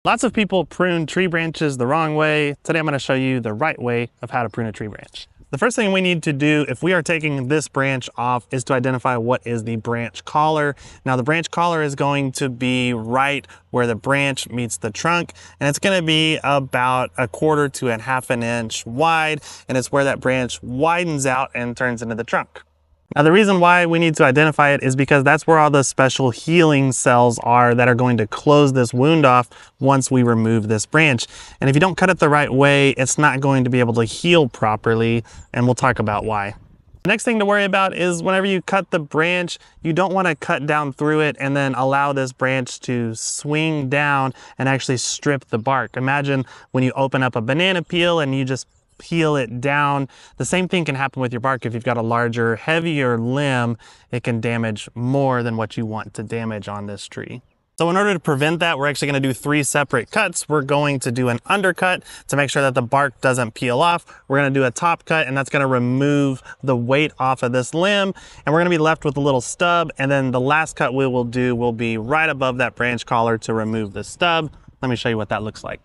Lots of people prune tree branches the wrong way. Today I'm going to show you the right way of how to prune a tree branch. The first thing we need to do if we are taking this branch off is to identify what is the branch collar. Now the branch collar is going to be right where the branch meets the trunk, and it's going to be about 1/4 to 1/2 inch wide, and it's where that branch widens out and turns into the trunk. Now the reason why we need to identify it is because that's where all the special healing cells are that are going to close this wound off once we remove this branch. And if you don't cut it the right way, it's not going to be able to heal properly, and we'll talk about why. The next thing to worry about is whenever you cut the branch, you don't want to cut down through it and then allow this branch to swing down and actually strip the bark. Imagine when you open up a banana peel and you just peel it down. The same thing can happen with your bark. If you've got a larger, heavier limb, it can damage more than what you want to damage on this tree. So in order to prevent that, we're actually going to do 3 separate cuts. We're going to do an undercut to make sure that the bark doesn't peel off. We're going to do a top cut, and that's going to remove the weight off of this limb, and we're going to be left with a little stub. And then the last cut we will do will be right above that branch collar to remove the stub. Let me show you what that looks like.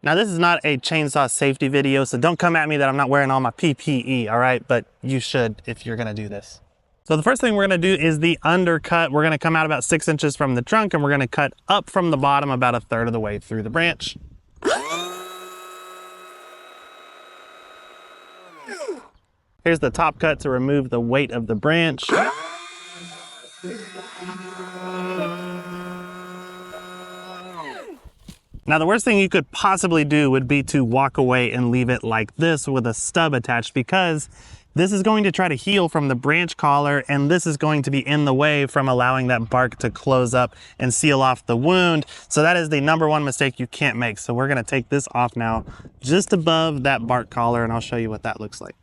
Now this is not a chainsaw safety video, so don't come at me that I'm not wearing all my PPE, all right? But you should if you're gonna do this. So the first thing we're gonna do is the undercut. We're gonna come out about 6 inches from the trunk, and we're gonna cut up from the bottom about 1/3 of the way through the branch. Here's the top cut to remove the weight of the branch. Now the worst thing you could possibly do would be to walk away and leave it like this with a stub attached, because this is going to try to heal from the branch collar, and this is going to be in the way from allowing that bark to close up and seal off the wound. So that is the #1 mistake you can't make. So we're gonna take this off now just above that bark collar, and I'll show you what that looks like.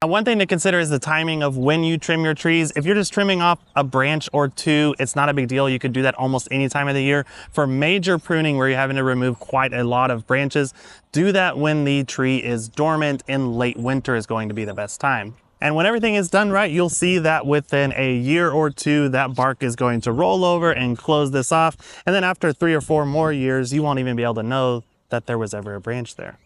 One thing to consider is the timing of when you trim your trees. If you're just trimming off a branch or two, it's not a big deal. You could do that almost any time of the year. For major pruning where you're having to remove quite a lot of branches, do that when the tree is dormant, and late winter is going to be the best time. And when everything is done right, you'll see that within a year or two, that bark is going to roll over and close this off. And then after 3 or 4 more years, you won't even be able to know that there was ever a branch there.